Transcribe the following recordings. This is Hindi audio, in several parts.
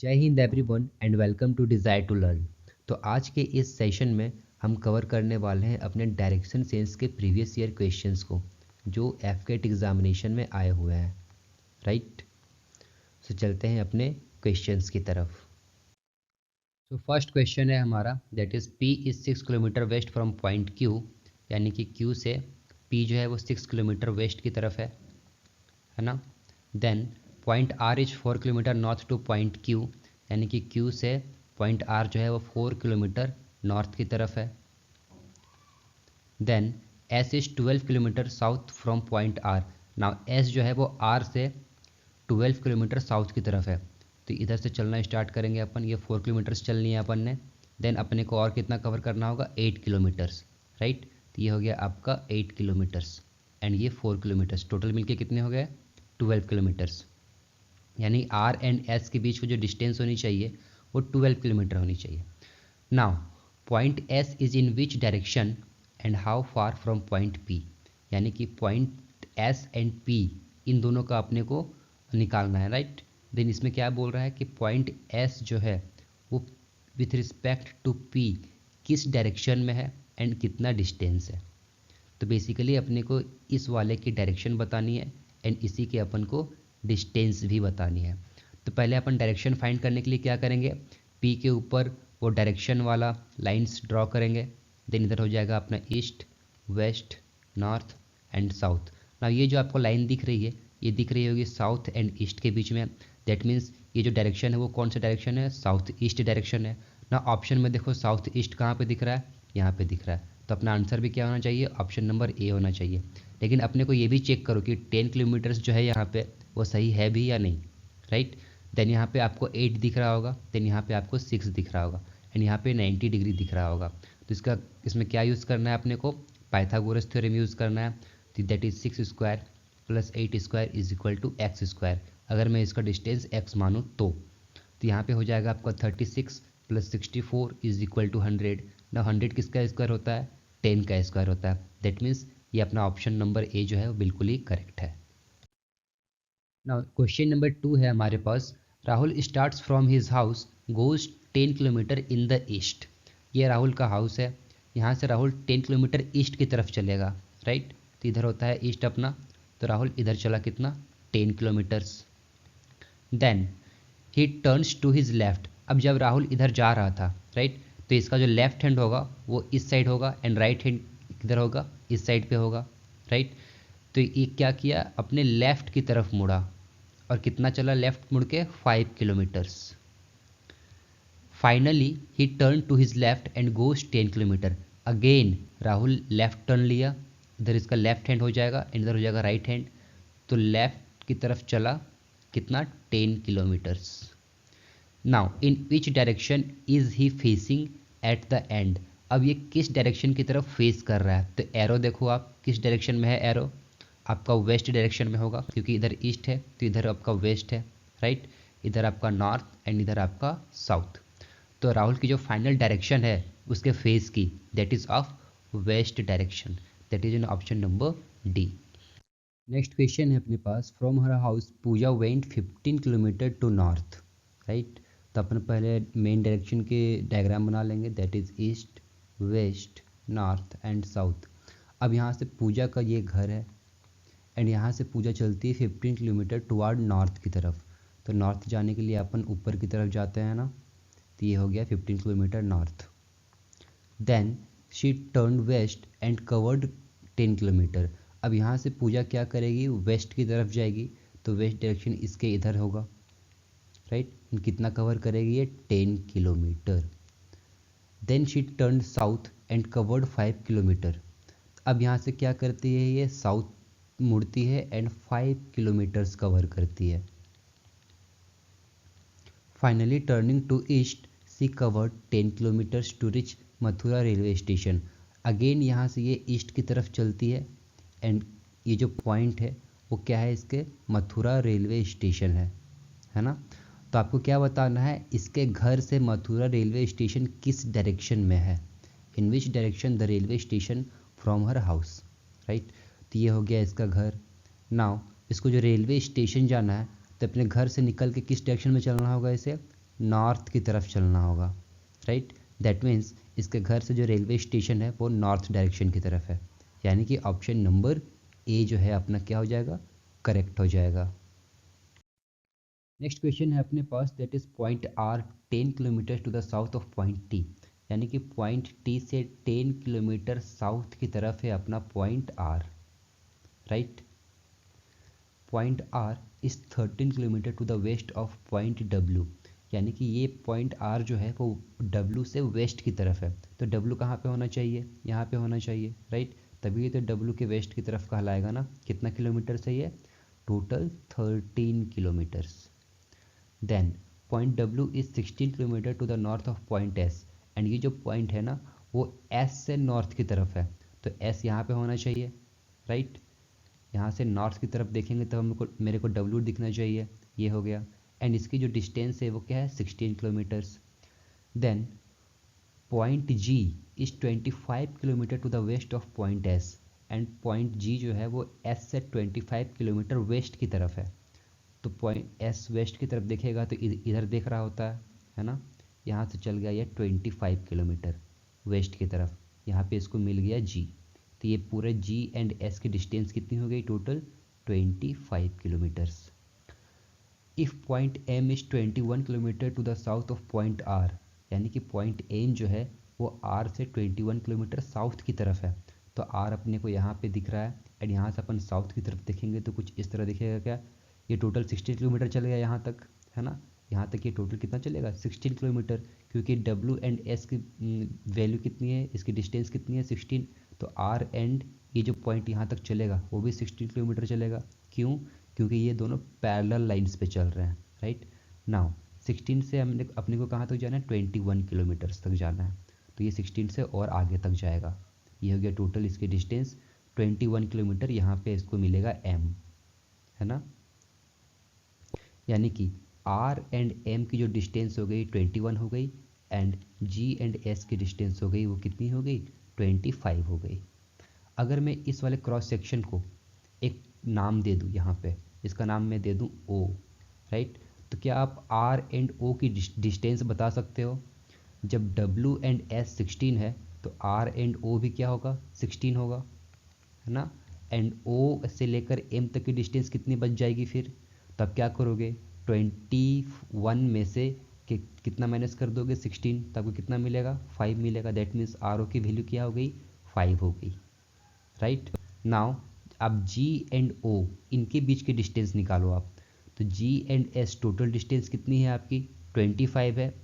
जय हिंद everyone and welcome to desire to learn. तो आज के इस सेशन में हम कवर करने वाले हैं अपने डायरेक्शन सेंस के प्रीवियस ईयर क्वेश्चंस को जो एफकेट एग्जामिनेशन में आए हुए हैं। राइट, सो चलते हैं अपने क्वेश्चंस की तरफ। तो फर्स्ट क्वेश्चन है हमारा, that is P is 6 kilometre west from point Q, यानी कि Q से P जो है वो 6 किलोमीटर वेस्ट की तरफ है ना। Then point R is 4 kilometre north to point Q, यानी कि Q से पॉइंट R जो है वो 4 किलोमीटर नॉर्थ की तरफ है। Then S is 12 kilometre south from point R। Now S जो है वो R से 12 किलोमीटर साउथ की तरफ है, तो इधर से चलना स्टार्ट करेंगे अपन। ये 4 किलोमीटर्स चलनी है अपन ने। देन अपने को और कितना कवर करना होगा, 8 किलोमीटर्स। राइट, तो ये हो गया आपका 8 किलोमीटर्स एंड ये 4 किलोमीटर्स, टोटल मिलके कितने हो गए, 12 किलोमीटर्स। यानी R एंड S के बीच में जो डिस्टेंस होनी चाहिए वो 12 किलोमीटर होनी चाहिए। Now point S is in which direction and how far from point P, यानी कि पॉइंट S एंड P इन दोनों का अपने को निकालना है। राइट, देन इसमें क्या बोल रहा है कि पॉइंट S जो है वो विथ रिस्पेक्ट टू P किस डायरेक्शन में है एंड कितना डिस्टेंस है। तो बेसिकली अपने को इस वाले की डायरेक्शन बतानी है एंड इसी के अपन को डिस्टेंस भी बतानी है। तो पहले अपन डायरेक्शन फाइंड करने के लिए क्या करेंगे, P के ऊपर वो डायरेक्शन वाला लाइंस ड्रॉ करेंगे। देन इधर हो जाएगा अपना east, west, north and south. ना ये जो आपको लाइन दिख रही है, ये दिख रही होगी साउथ एंड ईस्ट के बीच में। दैट मीन्स ये जो डायरेक्शन है वो कौन सा डायरेक्शन है, साउथ ईस्ट डायरेक्शन है ना। ऑप्शन में देखो साउथ ईस्ट कहाँ पे दिख रहा है, यहाँ पे दिख रहा है, तो अपना आंसर भी क्या होना चाहिए, ऑप्शन नंबर ए होना चाहिए। लेकिन अपने को ये भी चेक करो कि 10 किलोमीटर्स जो है यहाँ पे वो सही है भी या नहीं। राइट, देन यहाँ पे आपको 8 दिख रहा होगा, देन यहाँ पे आपको 6 दिख रहा होगा एंड यहाँ पे 90 डिग्री दिख रहा होगा। तो इसमें क्या यूज़ करना है अपने को, पाइथागोरस थ्योरम यूज़ करना है। तो that is 6 square plus 8 square is equal to x square. अगर मैं इसका डिस्टेंस x मानूँ तो यहाँ पे हो जाएगा आपका 36 प्लस 64 इज इक्वल टू 100। ना 100 किसका स्क्वायर होता है, 10 का स्क्वायर होता है। दैट मीन्स ये अपना ऑप्शन नंबर ए जो है वो बिल्कुल ही करेक्ट है। ना क्वेश्चन नंबर 2 है हमारे पास, Rahul starts from his house goes 10 kilometre in the east. ये राहुल का हाउस है, यहाँ से राहुल 10 किलोमीटर ईस्ट की तरफ चलेगा। राइट, तो इधर होता है ईस्ट अपना, तो राहुल इधर चला कितना, 10 kilometres. Then he turns to his left. अब जब राहुल इधर जा रहा था, राइट, तो इसका जो लेफ्ट हैंड होगा वो इस साइड होगा एंड राइट हैंड किधर होगा, इस साइड पे होगा। राइट, तो ये क्या किया, अपने लेफ्ट की तरफ मुड़ा और कितना चला लेफ्ट मुड़ के, 5 kilometres. Finally he turn to his left and goes 10 kilometre. Again Rahul left turn लिया, इधर इसका लेफ्ट हैंड हो जाएगा एंड इधर हो जाएगा राइट हैंड, तो लेफ्ट की तरफ चला कितना, 10 kilometres. Now in which direction is he facing at the end. अब ये किस डायरेक्शन की तरफ फेस कर रहा है, तो एरो देखो आप किस डायरेक्शन में है, एरो आपका वेस्ट डायरेक्शन में होगा क्योंकि इधर ईस्ट है तो इधर आपका वेस्ट है। राइट, इधर आपका नॉर्थ एंड इधर आपका साउथ। तो राहुल की जो फाइनल डायरेक्शन है उसके फेस की, that is of west direction. That is in option number D. Next question है अपने पास, from her house Puja went 15 kilometre to north. Right, तो अपन पहले मेन डायरेक्शन के डायग्राम बना लेंगे, that is east, west, north and south. अब यहाँ से पूजा का ये घर है एंड यहाँ से पूजा चलती है 15 किलोमीटर टुवार्ड नॉर्थ की तरफ। तो नॉर्थ जाने के लिए अपन ऊपर की तरफ जाते हैं ना, तो ये हो गया 15 kilometre north. Then she turn west and covered 10 kilometre. अब यहाँ से पूजा क्या करेगी, वेस्ट की तरफ जाएगी, तो वेस्ट डायरेक्शन इसके इधर होगा। राइट, कितना कवर करेगी ये, 10 kilometre. Then she turn south and covered 5 kilometre. अब यहाँ से क्या करती है, ये साउथ मुड़ती है एंड 5 किलोमीटर्स कवर करती है। Finally turning to east she covered 10 kilometres to reach Mathura railway station. Again यहाँ से ये ईस्ट की तरफ चलती है एंड ये जो पॉइंट है वो क्या है, इसके मथुरा रेलवे स्टेशन है ना। तो आपको क्या बताना है, इसके घर से मथुरा रेलवे स्टेशन किस डायरेक्शन में है, in which direction the railway station from her house. Right, तो ये हो गया इसका घर। नाउ इसको जो रेलवे स्टेशन जाना है तो अपने घर से निकल के किस डायरेक्शन में चलना होगा, इसे नॉर्थ की तरफ चलना होगा, राइट। दैट मीन्स इसके घर से जो रेलवे स्टेशन है वो नॉर्थ डायरेक्शन की तरफ है, यानी कि ऑप्शन नंबर ए जो है अपना क्या हो जाएगा, करेक्ट हो जाएगा। नेक्स्ट क्वेश्चन है अपने पास, that is point R 10 kilometre to the south of point T, यानी कि पॉइंट टी से 10 किलोमीटर साउथ की तरफ है अपना point R, right. Point R is 13 kilometre to the west of point W, यानी कि ये पॉइंट आर जो है वो डब्ल्यू से वेस्ट की तरफ है। तो डब्ल्यू कहाँ पे होना चाहिए, यहाँ पे होना चाहिए, राइट। तभी तो डब्ल्यू के वेस्ट की तरफ कहलाएगा ना। कितना किलोमीटर से ये, total 13 kilometres. Then point W is 16 kilometre to the north of point S, and ये जो पॉइंट है ना वो एस से नॉर्थ की तरफ है, तो एस यहाँ पे होना चाहिए, राइट। यहाँ से नॉर्थ की तरफ देखेंगे तब हमको मेरे को डब्ल्यू दिखना चाहिए, ये हो गया। एंड इसकी जो डिस्टेंस है वो क्या है, 16 kilometres. Then point G is 25 kilometre to the west of point S, and point G जो है वो एस से 25 किलोमीटर वेस्ट की तरफ है। तो पॉइंट एस वेस्ट की तरफ देखेगा तो इधर देख रहा होता है ना। यहाँ से चल गया ये 25 किलोमीटर वेस्ट की तरफ, यहाँ पे इसको मिल गया जी। तो ये पूरे जी एंड एस की डिस्टेंस कितनी हो गई, total 25 kilometres. If point M is 21 kilometre to the south of point R, यानी कि पॉइंट एम जो है वो आर से 21 किलोमीटर साउथ की तरफ है। तो आर अपने को यहाँ पे दिख रहा है, एंड यहाँ से अपन साउथ की तरफ देखेंगे तो कुछ इस तरह दिखेगा। क्या, ये टोटल 16 किलोमीटर चल गया यहाँ तक, है ना। यहाँ तक ये टोटल कितना चलेगा, 16 किलोमीटर, क्योंकि डब्ल्यू एंड एस की वैल्यू कितनी है, इसकी डिस्टेंस कितनी है, 16। तो आर एंड ये जो पॉइंट यहाँ तक चलेगा वो भी 16 किलोमीटर चलेगा। क्यों, क्योंकि ये दोनों पैरेलल लाइंस पे चल रहे हैं, राइट। नाउ 16 से हमने अपने को कहाँ तक जाना है, 21 किलोमीटर्स तक जाना है, तो ये 16 से और आगे तक जाएगा। ये हो गया टोटल इसकी डिस्टेंस 21 किलोमीटर, यहाँ पे इसको मिलेगा एम, है ना। यानी कि आर एंड एम की जो डिस्टेंस हो गई 21 हो गई, एंड जी एंड एस की डिस्टेंस हो गई वो कितनी हो गई, 25 हो गई। अगर मैं इस वाले क्रॉस सेक्शन को एक नाम दे दूँ, यहाँ पे इसका नाम मैं दे दूँ ओ, राइट। तो क्या आप आर एंड ओ की डिस्टेंस बता सकते हो। जब डब्ल्यू एंड एस 16 है तो आर एंड ओ भी क्या होगा, 16 होगा, है ना। एंड ओ से लेकर एम तक की डिस्टेंस कितनी बच जाएगी फिर, तब क्या करोगे, 21 में से कितना माइनस कर दोगे, 16, तब आपको कितना मिलेगा, 5 मिलेगा। दैट मीन्स आर ओ की वैल्यू क्या हो गई, 5 हो गई, राइट। नाउ अब जी एंड ओ इनके बीच की डिस्टेंस निकालो आप। तो जी एंड एस टोटल डिस्टेंस कितनी है आपकी, 25 है,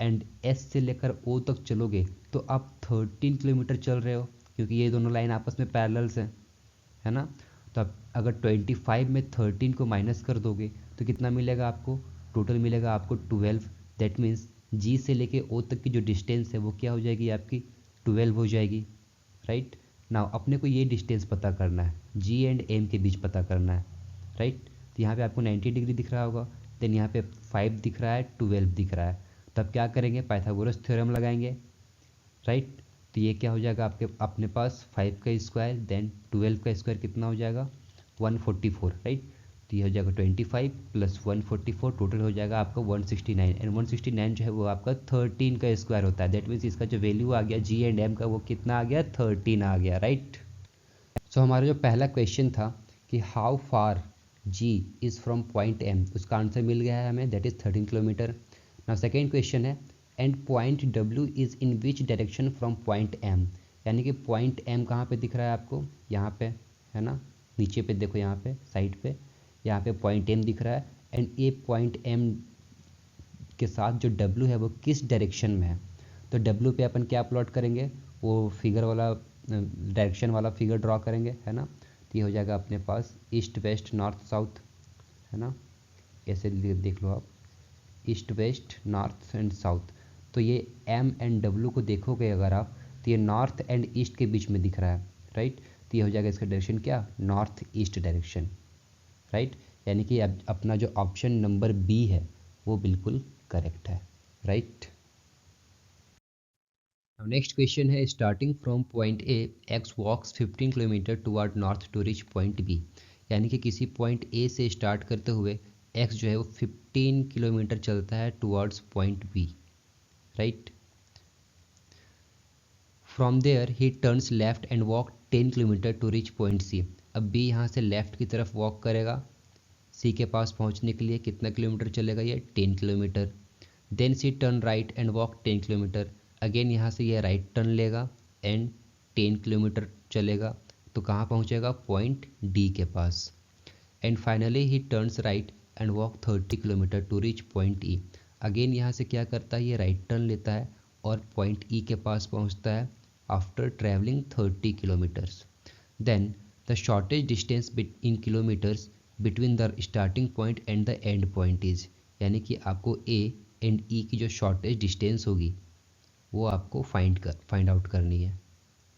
एंड एस से लेकर ओ तक चलोगे तो आप 13 किलोमीटर चल रहे हो, क्योंकि ये दोनों लाइन आपस में पैरेलल्स हैं, है ना। तो अब अगर 25 में 13 को माइनस कर दोगे तो कितना मिलेगा आपको, टोटल मिलेगा आपको 12। दैट मीन्स जी से लेके ओ तक की जो डिस्टेंस है वो क्या हो जाएगी आपकी, 12 हो जाएगी, राइट। नाउ अपने को ये डिस्टेंस पता करना है, जी एंड एम के बीच पता करना है, राइट। तो यहाँ पे आपको 90 डिग्री दिख रहा होगा, देन यहाँ पे 5 दिख रहा है, 12 दिख रहा है। तब क्या करेंगे, पाइथागोरस थ्योरम लगाएंगे, राइट। तो ये क्या हो जाएगा आपके अपने पास 5 का स्क्वायर देन 12 का स्क्वायर कितना हो जाएगा, 144, राइट। तो ये हो जाएगा 25 प्लस 144, टोटल हो जाएगा आपका 169, एंड 169 जो है वो आपका 13 का स्क्वायर होता है। दैट मीन्स इसका जो वैल्यू आ गया जी एंड एम का वो कितना आ गया, 13 आ गया, राइट। सो हमारा जो पहला क्वेश्चन था कि how far G is from point M, उसका आंसर मिल गया है हमें, that is 13 kilometre. Now second question है, and point W is in which direction from point M, यानी कि पॉइंट एम कहाँ पे दिख रहा है आपको, यहाँ पे, है ना। नीचे पे देखो, यहाँ पे साइड पे, यहाँ पे पॉइंट एम दिख रहा है, एंड ए पॉइंट एम के साथ जो डब्ल्यू है वो किस डायरेक्शन में है। तो डब्ल्यू पे अपन क्या प्लॉट करेंगे, वो फिगर वाला डायरेक्शन वाला फिगर ड्रॉ करेंगे, है ना। तो ये हो जाएगा अपने पास ईस्ट वेस्ट नॉर्थ साउथ, है ना। ऐसे देख लो आप, east west north and south. तो ये एम एंड डब्ल्यू को देखोगे अगर आप, तो ये नॉर्थ एंड ईस्ट के बीच में दिख रहा है, राइट। तो ये हो जाएगा इसका डायरेक्शन क्या, नॉर्थ ईस्ट डायरेक्शन, राइट। यानी कि अब अपना जो ऑप्शन नंबर बी है वो बिल्कुल करेक्ट है, राइट। अब नेक्स्ट क्वेश्चन है, starting from point A X walks 15 kilometre toward north to reach point B, यानी कि किसी पॉइंट ए से स्टार्ट करते हुए एक्स जो है वो 15 किलोमीटर चलता है towards point B, right. From there he turns left and walk 10 kilometre to reach point C. अब बी यहाँ से लेफ्ट की तरफ वॉक करेगा, सी के पास पहुँचने के लिए कितना किलोमीटर चलेगा, ये 10 kilometre. Then she turn right and walk 10 kilometre. Again यहाँ से ये राइट टर्न लेगा एंड 10 किलोमीटर चलेगा, तो कहाँ पहुँचेगा, पॉइंट डी के पास। And finally he turns right and walk 30 kilometre to reach point E. Again यहाँ से क्या करता है, ये राइट टर्न लेता है और पॉइंट ई के पास पहुँचता है after travelling 30 kilometres. Then the shortage distance in kilometres between the starting point and the end point is, यानी कि आपको ए एंड ई की जो शॉर्टेज डिस्टेंस होगी वो आपको फाइंड आउट करनी है,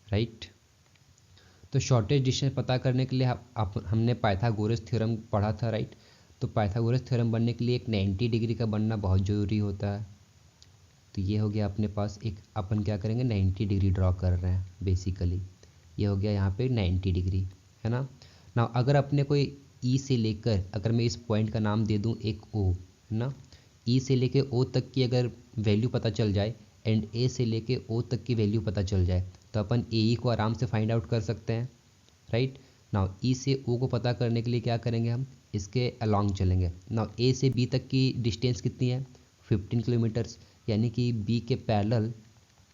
राइट। तो शॉर्टेज डिस्टेंस पता करने के लिए हमने पाइथागोरस थ्योरम पढ़ा था, राइट। तो पाइथागोरस थ्योरम बनने के लिए एक 90 डिग्री का बनना बहुत ज़रूरी होता है। तो ये हो गया अपने पास एक, अपन क्या करेंगे 90 डिग्री ड्रॉ कर रहे हैं बेसिकली, ये हो गया यहाँ पे 90 डिग्री, है ना। ना अगर अपने कोई ई से लेकर, अगर मैं इस पॉइंट का नाम दे दूँ एक ओ, है ना, ई से लेके ओ तक की अगर वैल्यू पता चल जाए एंड ए से लेके ओ तक की वैल्यू पता चल जाए तो अपन ए ई को आराम से फाइंड आउट कर सकते हैं, राइट। नाउ ई से ओ को पता करने के लिए क्या करेंगे, हम इसके अलॉन्ग चलेंगे। नाउ ए से बी तक की डिस्टेंस कितनी है, 15 किलोमीटर्स, यानी कि बी के पैरेलल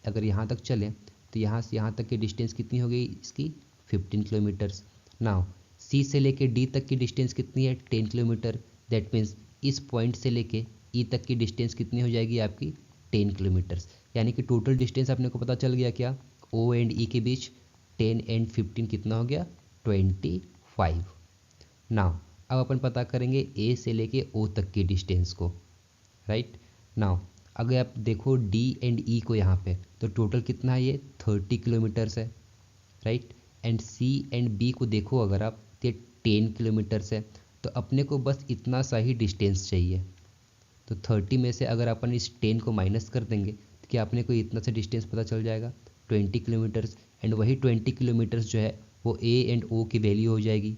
अगर यहाँ तक चले तो यहाँ से यहाँ तक की डिस्टेंस कितनी हो गई इसकी, 15 किलोमीटर्स। नाउ सी से लेके डी तक की डिस्टेंस कितनी है, 10 किलोमीटर। दैट मीन्स इस पॉइंट से लेके ई तक की डिस्टेंस कितनी हो जाएगी आपकी, 10 किलोमीटर्स। यानी कि टोटल डिस्टेंस अपने को पता चल गया क्या, ओ एंड ई के बीच 10 एंड 15 कितना हो गया, 25। नाउ अब अपन पता करेंगे ए से लेके ओ तक की डिस्टेंस को, राइट। नाउ अगर आप देखो डी एंड ई को यहाँ पे, तो टोटल कितना है, ये 30 किलोमीटर्स है, right. And C and B को देखो अगर आप, तो 10 किलोमीटर्स है। तो अपने को बस इतना सा ही डिस्टेंस चाहिए। तो 30 में से अगर अपन इस 10 को माइनस कर देंगे तो क्या अपने को इतना सा डिस्टेंस पता चल जाएगा, 20 किलोमीटर्स। एंड वही 20 किलोमीटर्स जो है वो ए एंड ओ की वैल्यू हो जाएगी,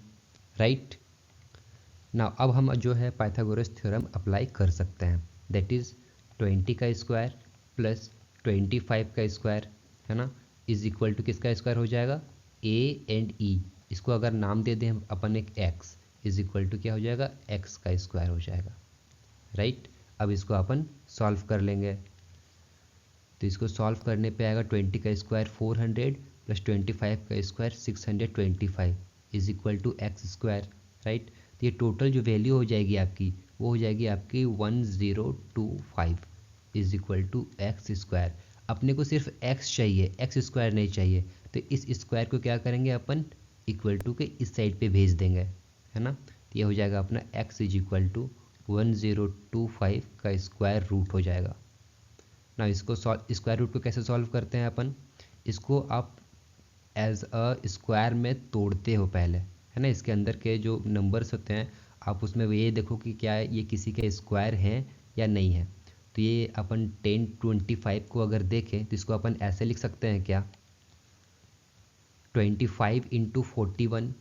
राइट। ना अब हम जो है पाइथागोरस थ्योरम अप्लाई कर सकते हैं, दैट इज़ 20 का स्क्वायर प्लस 25 का स्क्वायर, है ना, इज इक्वल टू किसका स्क्वायर हो जाएगा, ए एंड ई। इसको अगर नाम दे दें हम अपन एक एक्स, इज इक्वल टू क्या हो जाएगा, एक्स का स्क्वायर हो जाएगा, राइट। अब इसको अपन सॉल्व कर लेंगे, तो इसको सॉल्व करने पे आएगा 20 का स्क्वायर 400 प्लस 25 का square 625 is equal to x square, right. तो ये टोटल जो वैल्यू हो जाएगी आपकी, वो हो जाएगी आपकी 1025 is equal to x square. अपने को सिर्फ एक्स चाहिए, एक्स स्क्वायर नहीं चाहिए, तो इस स्क्वायर को क्या करेंगे अपन, इक्वल टू के इस साइड पे भेज देंगे, है ना। तो ये हो जाएगा अपना एक्स इज इक्वल टू 1025 का स्क्वायर रूट हो जाएगा। ना इसको स्क्वायर रूट को कैसे सॉल्व करते हैं अपन, इसको आप एज अ स्क्वायर में तोड़ते हो पहले, है ना। इसके अंदर के जो नंबर्स होते हैं आप उसमें ये देखो कि क्या ये किसी के स्क्वायर हैं या नहीं है। तो ये अपन 1025 को अगर देखें तो इसको अपन ऐसे लिख सकते हैं क्या, 25 इंटू 41,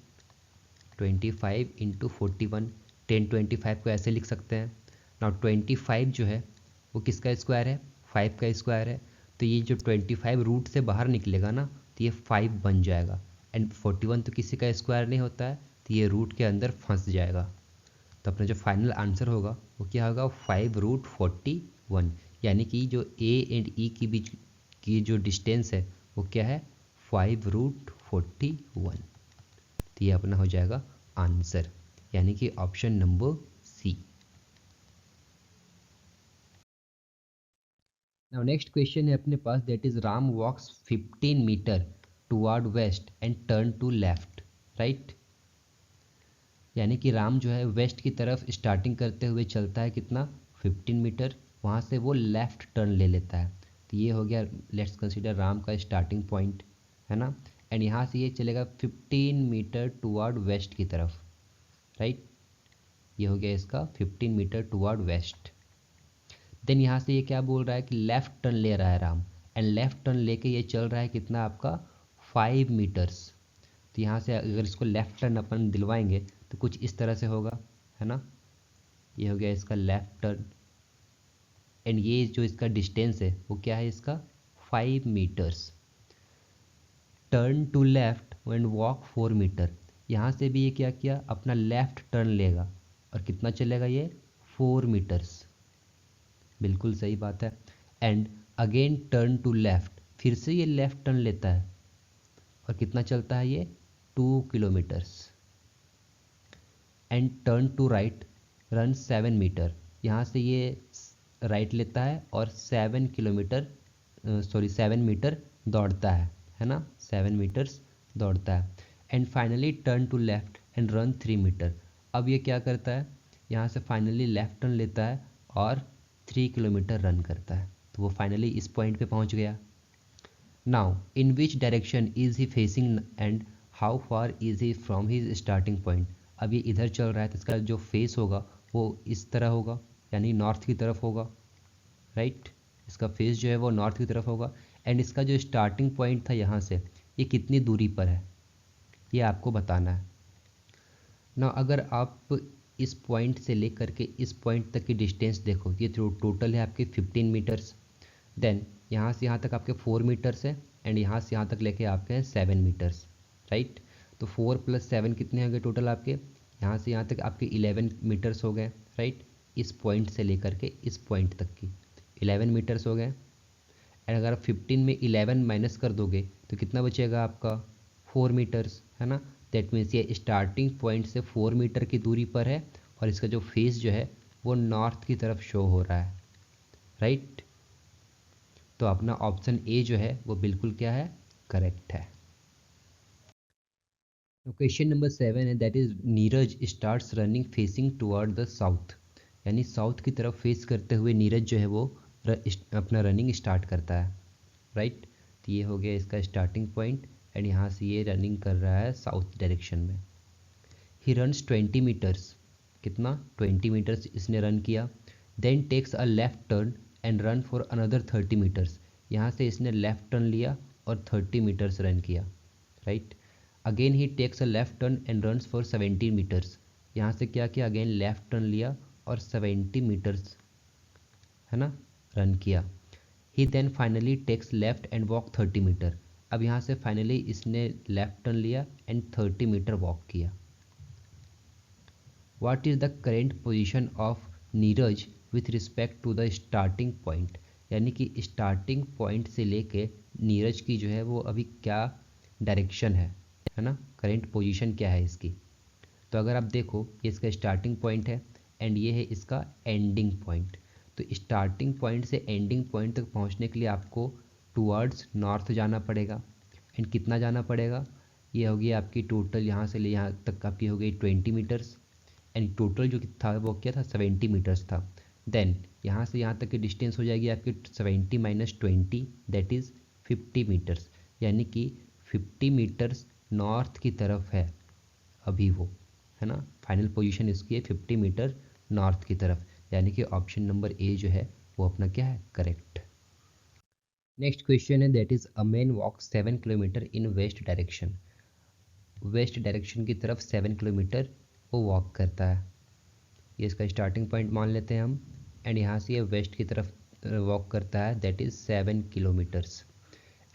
25 इंटू 41, 1025 को ऐसे लिख सकते हैं। ना 25 जो है वो किसका स्क्वायर है, 5 का स्क्वायर है। तो ये जो 25 रूट से बाहर निकलेगा ना, तो ये 5 बन जाएगा। एंड 41 तो किसी का स्क्वायर नहीं होता है, तो ये रूट के अंदर फंस जाएगा। तो अपना जो फाइनल आंसर होगा वो क्या होगा, 5 रूट 41। यानी कि जो ए एंड ई के बीच की जो डिस्टेंस है वो क्या है, 5 रूट 41। तो ये अपना हो जाएगा आंसर, यानी कि option number C. Now next question है अपने पास, that is Ram walks 15 metre toward west and turn to left, right. यानी कि राम जो है वेस्ट की तरफ स्टार्टिंग करते हुए चलता है कितना, 15 मीटर, वहाँ से वो लेफ्ट टर्न ले लेता है। तो ये हो गया, लेट्स कंसीडर राम का स्टार्टिंग पॉइंट, है ना। एंड यहाँ से ये चलेगा 15 मीटर टुवर्ड वेस्ट की तरफ, राइट। ये हो गया इसका 15 मीटर टुवर्ड वेस्ट। देन यहाँ से ये क्या बोल रहा है कि लेफ़्ट टर्न ले रहा है राम, एंड लेफ़्ट टर्न लेके ये चल रहा है कितना आपका, 5 मीटर्स। तो यहाँ से अगर इसको लेफ़्ट टर्न अपन दिलवाएंगे तो कुछ इस तरह से होगा, है ना। ये हो गया इसका लेफ्ट टर्न, एंड ये जो इसका डिस्टेंस है वो क्या है इसका 5 metres. Turn to left and walk 4 metre, यहाँ से भी ये क्या किया अपना लेफ्ट टर्न लेगा और कितना चलेगा ये 4 मीटर्स, बिल्कुल सही बात है। And again turn to left, फिर से ये लेफ्ट टर्न लेता है और कितना चलता है ये 2 kilometres. And turn to right run 7 metre, यहाँ से ये राइट लेता है और 7 किलोमीटर 7 मीटर दौड़ता है ना, 7 मीटर्स दौड़ता है। And finally turn to left and run 3 metre, अब ये क्या करता है यहाँ से फाइनली लेफ्ट टर्न लेता है और 3 किलोमीटर रन करता है, तो वो फाइनली इस पॉइंट पे पहुँच गया। Now in which direction is he facing and how far is he from his starting point, अब ये इधर चल रहा है तो इसका जो फेस होगा वो इस तरह होगा, यानी नॉर्थ की तरफ होगा, राइट। इसका फेस जो है वो नॉर्थ की तरफ होगा। एंड इसका जो स्टार्टिंग पॉइंट था यहाँ से ये कितनी दूरी पर है ये आपको बताना है ना। अगर आप इस पॉइंट से लेकर के इस पॉइंट तक की डिस्टेंस देखो, ये टोटल है आपके 15 मीटर्स। देन यहाँ से यहाँ तक आपके 4 मीटर्स है एंड यहाँ से यहाँ तक लेके आपके हैं 7 मीटर्स, राइट। तो 4 + 7 कितने हो गए टोटल आपके, यहाँ से यहाँ तक आपके 11 मीटर्स हो गए, राइट। इस पॉइंट से लेकर के इस पॉइंट तक की 11 मीटर्स हो गए। एंड अगर आप 15 में 11 माइनस कर दोगे तो कितना बचेगा आपका 4 मीटर्स, है ना। दैट मीन्स ये स्टार्टिंग पॉइंट से 4 मीटर की दूरी पर है और इसका जो फेस जो है वो नॉर्थ की तरफ शो हो रहा है, राइट। तो अपना ऑप्शन ए जो है वो बिल्कुल क्या है करेक्ट है। क्वेश्चन नंबर 7 है that is Neeraj starts running facing toward the south, यानी साउथ की तरफ फेस करते हुए नीरज जो है वो अपना रनिंग स्टार्ट करता है, राइट। तो ये हो गया इसका स्टार्टिंग पॉइंट एंड यहाँ से ये रनिंग कर रहा है साउथ डायरेक्शन में। ही रन्स 20 मीटर्स, कितना 20 मीटर्स इसने रन किया। Then takes a left turn and run for another 30 metres, यहाँ से इसने लेफ्ट टर्न लिया और 30 मीटर्स रन किया, right. Again he takes a left turn and runs for 70 metres, यहाँ से क्या किया अगेन लेफ्ट टर्न लिया और 70 मीटर्स, है ना, रन किया। He then finally takes left and walk 30 metre, अब यहाँ से फाइनली इसने लेफ्ट टर्न लिया एंड 30 मीटर वॉक किया। What is the current position of Neeraj with respect to the starting point, यानी कि स्टार्टिंग पॉइंट से लेके नीरज की जो है वो अभी क्या डायरेक्शन है ना, करेंट पोजीशन क्या है इसकी। तो अगर आप देखो ये इसका स्टार्टिंग पॉइंट है एंड ये है इसका एंडिंग पॉइंट। तो स्टार्टिंग पॉइंट से एंडिंग पॉइंट तक पहुंचने के लिए आपको टुवर्ड्स नॉर्थ जाना पड़ेगा। एंड कितना जाना पड़ेगा, ये होगी आपकी टोटल यहाँ से ले यहाँ तक आपकी हो गई 20 मीटर्स एंड टोटल जो था वो क्या था 70 मीटर्स था। देन यहाँ से यहाँ तक की डिस्टेंस हो जाएगी आपकी 70 - 20 दैट इज़ 50 मीटर्स, यानी कि 50 मीटर्स नॉर्थ की तरफ है अभी वो, है ना। फाइनल पोजीशन इसकी है 50 मीटर नॉर्थ की तरफ, यानी कि ऑप्शन नंबर ए जो है वो अपना क्या है करेक्ट। नेक्स्ट क्वेश्चन है that is a man walk 7 kilometre in west direction, west direction की तरफ 7 किलोमीटर वो वॉक करता है। ये इसका स्टार्टिंग पॉइंट मान लेते हैं हम एंड यहाँ से ये वेस्ट की तरफ वॉक करता है that is 7 kilometres.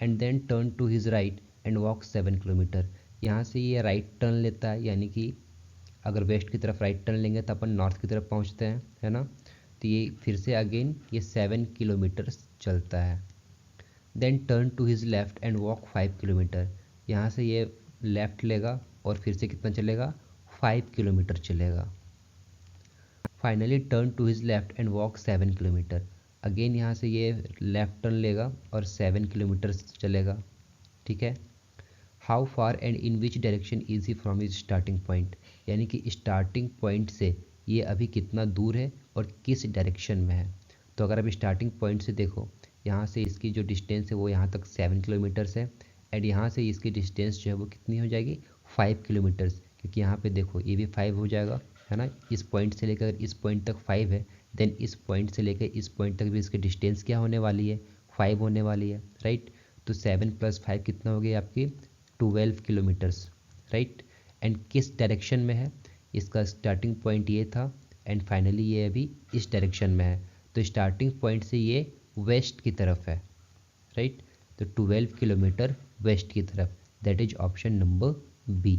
And then turn to his right and walk 7 kilometre, यहाँ से ये राइट टर्न लेता है, यानी कि अगर वेस्ट की तरफ राइट टर्न लेंगे तो अपन नॉर्थ की तरफ पहुँचते हैं, है ना। तो ये फिर से अगेन ये 7 किलोमीटर चलता है। Then turn to his left and walk 5 kilometre, यहाँ से ये लेफ़्ट लेगा और फिर से कितना चलेगा 5 किलोमीटर चलेगा। Finally turn to his left and walk 7 kilometre, again यहाँ से ये लेफ़्ट टर्न लेगा और 7 किलोमीटर चलेगा, ठीक है। How far and in which direction is he from his starting point, यानी कि स्टार्टिंग पॉइंट से ये अभी कितना दूर है और किस डायरेक्शन में है। तो अगर आप स्टार्टिंग पॉइंट से देखो यहाँ से इसकी जो डिस्टेंस है वो यहाँ तक 7 किलोमीटर्स है एंड यहाँ से इसकी डिस्टेंस जो है वो कितनी हो जाएगी 5 किलोमीटर्स, क्योंकि यहाँ पे देखो ये भी 5 हो जाएगा, है ना। इस पॉइंट से लेकर इस पॉइंट तक 5 है, देन इस पॉइंट से लेकर इस पॉइंट तक भी इसकी डिस्टेंस क्या होने वाली है 5 होने वाली है, राइट। तो 7 + 5 कितना हो गया आपकी 12 किलोमीटर्स, राइट। एंड किस डायरेक्शन में है, इसका स्टार्टिंग पॉइंट ये था एंड फाइनली ये अभी इस डायरेक्शन में है, तो स्टार्टिंग पॉइंट से ये वेस्ट की तरफ है, राइट। तो 12 किलोमीटर वेस्ट की तरफ, that is option number B.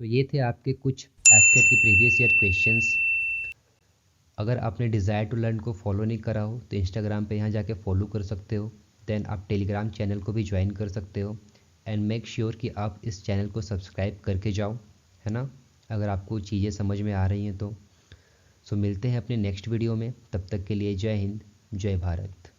तो ये थे आपके कुछ एफकेट के प्रीवियस ईयर क्वेश्चंस। अगर आपने डिज़ायर टू लर्न को फॉलो नहीं करा हो तो इंस्टाग्राम पे यहाँ जाके फॉलो कर सकते हो। देन आप टेलीग्राम चैनल को भी ज्वाइन कर सकते हो एंड मेक श्योर कि आप इस चैनल को सब्सक्राइब करके जाओ, है ना, अगर आपको चीज़ें समझ में आ रही हैं तो। सो मिलते हैं अपने नेक्स्ट वीडियो में, तब तक के लिए जय हिंद, जय भारत।